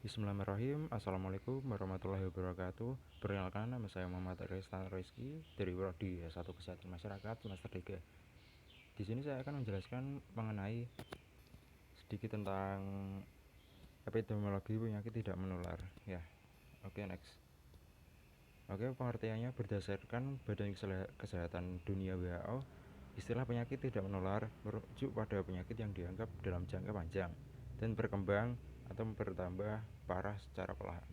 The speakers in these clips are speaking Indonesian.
Bismillahirrahmanirrahim. Assalamualaikum warahmatullahi wabarakatuh. Perkenalkan, nama saya Muhammad Rizky Rizky dari Prodi S1 Kesehatan Masyarakat semester 3. Di sini saya akan menjelaskan mengenai sedikit tentang epidemiologi penyakit tidak menular. Ya, oke, next. Oke, pengertiannya berdasarkan Badan Kesehatan Dunia WHO, istilah penyakit tidak menular merujuk pada penyakit yang dianggap dalam jangka panjang dan berkembang atau bertambah parah secara perlahan.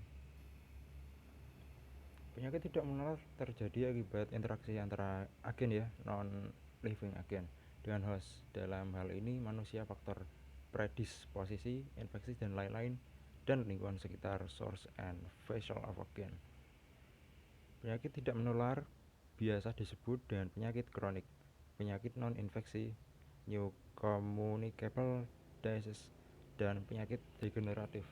Penyakit tidak menular terjadi akibat interaksi antara agen non living agen dengan host. Dalam hal ini manusia, faktor predisposisi, infeksi dan lain-lain, dan lingkungan sekitar source and vessel of agen. Penyakit tidak menular biasa disebut dengan penyakit kronik, penyakit non-infeksi, new communicable disease, dan penyakit degeneratif.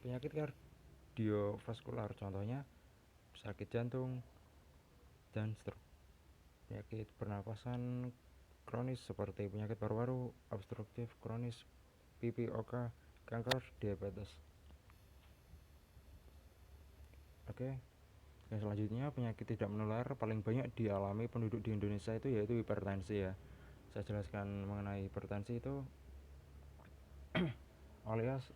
Penyakit kardiovaskular contohnya sakit jantung dan stroke. Penyakit pernapasan kronis seperti penyakit paru-paru obstruktif kronis, PPOK, kanker, diabetes. Oke, yang selanjutnya penyakit tidak menular paling banyak dialami penduduk di Indonesia itu yaitu hipertensi ya. Saya jelaskan mengenai hipertensi itu alias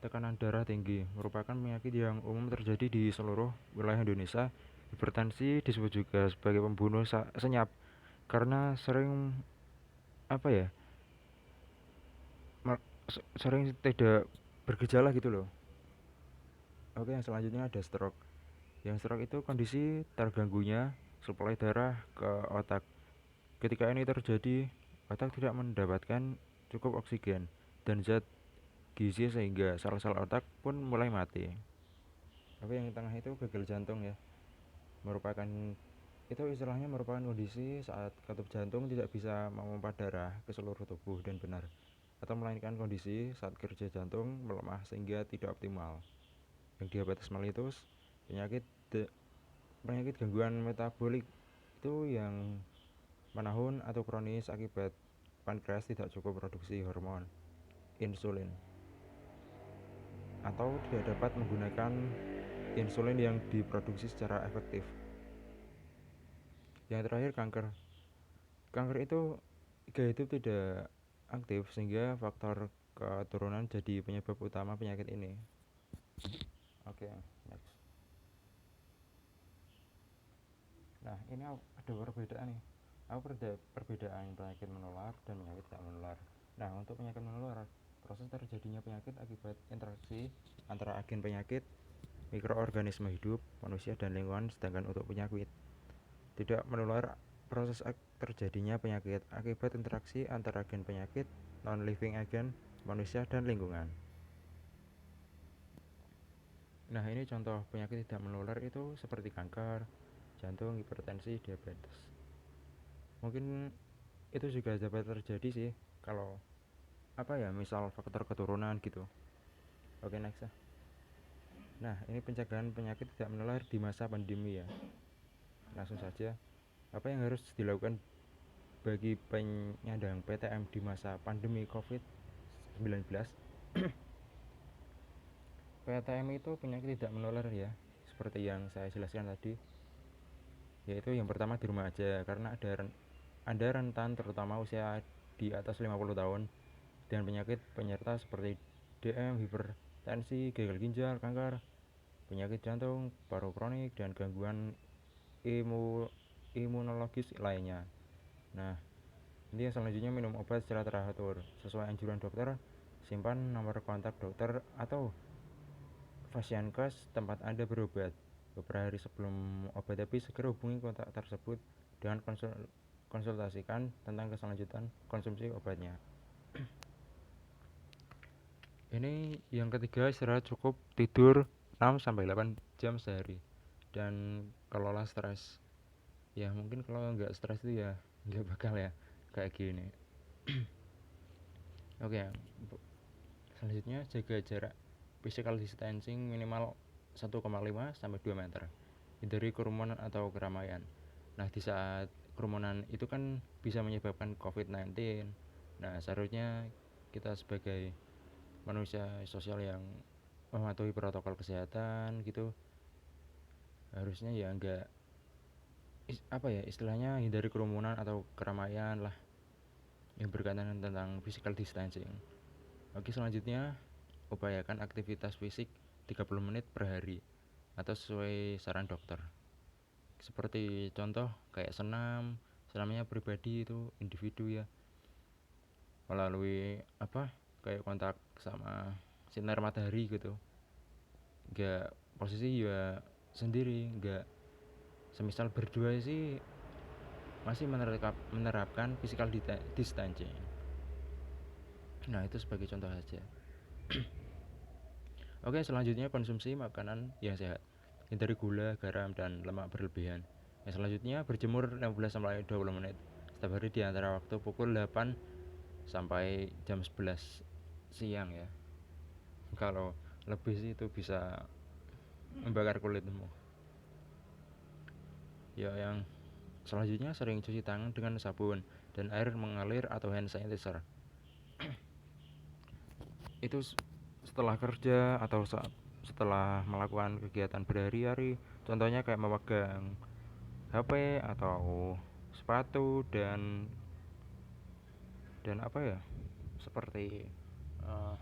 tekanan darah tinggi, merupakan penyakit yang umum terjadi di seluruh wilayah Indonesia. Hipertensi disebut juga sebagai pembunuh senyap karena sering apa ya sering tidak bergejala gitu loh. Oke, yang selanjutnya ada stroke. Yang stroke itu kondisi terganggunya suplai darah ke otak. Ketika ini terjadi, otak tidak mendapatkan cukup oksigen dan zat gizi sehingga sel-sel otak pun mulai mati. Oke, yang tengah itu gagal jantung ya. Merupakan itu istilahnya merupakan kondisi saat katup jantung tidak bisa memompa darah ke seluruh tubuh dan benar, atau melainkan kondisi saat kerja jantung melemah sehingga tidak optimal. Yang diabetes mellitus, penyakit penyakit gangguan metabolik itu yang menahun atau kronis akibat pankreas tidak cukup produksi hormon insulin atau tidak dapat menggunakan insulin yang diproduksi secara efektif. Yang terakhir kanker. Kanker itu gaya hidup tidak aktif sehingga faktor keturunan jadi penyebab utama penyakit ini. Oke, next. Nah, ini ada perbedaan nih. Apa perbedaan penyakit menular dan penyakit tidak menular? Nah, untuk penyakit menular, proses terjadinya penyakit akibat interaksi antara agen penyakit, mikroorganisme hidup, manusia dan lingkungan, sedangkan untuk penyakit tidak menular, proses terjadinya penyakit akibat interaksi antara agen penyakit, non-living agen, manusia dan lingkungan. Nah, ini contoh penyakit tidak menular itu seperti kanker, jantung, hipertensi, diabetes. Mungkin itu juga dapat terjadi sih kalau misal faktor keturunan gitu. Oke, next ya. Nah, ini pencegahan penyakit tidak menular di masa pandemi ya. Langsung saja, apa yang harus dilakukan bagi penyandang PTM di masa pandemi COVID-19? PTM itu penyakit tidak menular ya, seperti yang saya jelaskan tadi. Yaitu yang pertama di rumah aja, karena ada rentan terutama usia di atas 50 tahun dan penyakit penyerta seperti DM, hipertensi, gagal ginjal, kanker, penyakit jantung, paru kronik, dan gangguan imunologis lainnya. Nah, ini selanjutnya minum obat secara teratur sesuai anjuran dokter, simpan nomor kontak dokter atau Fasiankes tempat Anda berobat. Beberapa hari sebelum obat habis, segera hubungi kontak tersebut dengan konsultasikan tentang keselanjutan konsumsi obatnya. Ini yang ketiga, istirahat cukup, tidur 6-8 jam sehari, dan kelola stres. Ya mungkin kalau nggak stres itu ya nggak bakal ya kayak gini. Oke, selanjutnya jaga jarak physical distancing minimal 1,5 sampai 2 meter. Hindari kerumunan atau keramaian. Nah, di saat kerumunan itu kan bisa menyebabkan COVID-19. Nah, seharusnya kita sebagai manusia sosial yang mematuhi protokol kesehatan gitu, harusnya ya enggak apa ya istilahnya, hindari kerumunan atau keramaian lah yang berkaitan tentang physical distancing. Oke, selanjutnya upayakan aktivitas fisik 30 menit per hari atau sesuai saran dokter. Seperti contoh kayak senamnya pribadi itu individu ya, melalui apa kayak kontak sama sinar matahari gitu, nggak posisi ya sendiri, nggak semisal berdua sih masih menerapkan physical distancing. Nah itu sebagai contoh saja. Oke, selanjutnya konsumsi makanan yang sehat, hindari gula, garam, dan lemak berlebihan. Yang selanjutnya berjemur 15-20 menit setiap hari di antara waktu pukul 8 sampai jam 11 siang ya. Kalau lebih sih itu bisa membakar kulitmu. Ya, yang selanjutnya sering cuci tangan dengan sabun dan air mengalir atau hand sanitizer. Itu setelah kerja atau setelah melakukan kegiatan berhari-hari, contohnya kayak memegang HP atau sepatu dan apa ya, seperti uh,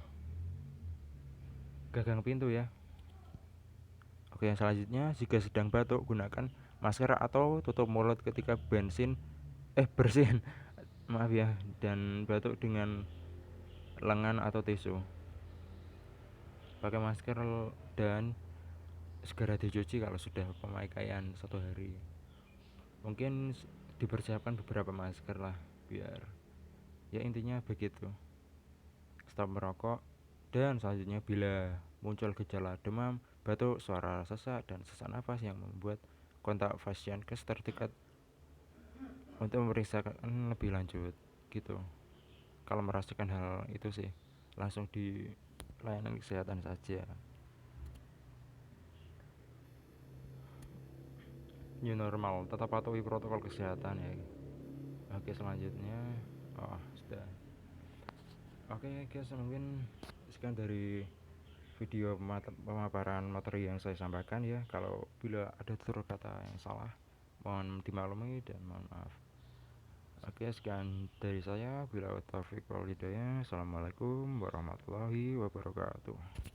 gagang pintu ya. Oke, yang selanjutnya jika sedang batuk gunakan masker atau tutup mulut ketika bersin maaf ya, dan batuk dengan lengan atau tisu. Pakai masker dan segera dicuci kalau sudah pemakaian 1 hari. Mungkin dipersiapkan beberapa masker lah biar ya intinya begitu. Stop merokok. Dan selanjutnya bila muncul gejala demam, batuk, suara sesak, dan sesak nafas yang membuat kontak pasienkes terdekat untuk memeriksakan lebih lanjut gitu. Kalau merasakan hal itu sih langsung di layanan kesehatan saja. New normal, tetap patuhi protokol kesehatan ya. Oke, selanjutnya sudah. Oke guys, mungkin sekian dari video pemaparan materi yang saya sampaikan ya. Kalau bila ada tutur kata yang salah, mohon dimaklumi dan mohon maaf. Oke, sekian dari saya. Bila taufiq wal hidayah. Assalamualaikum warahmatullahi wabarakatuh.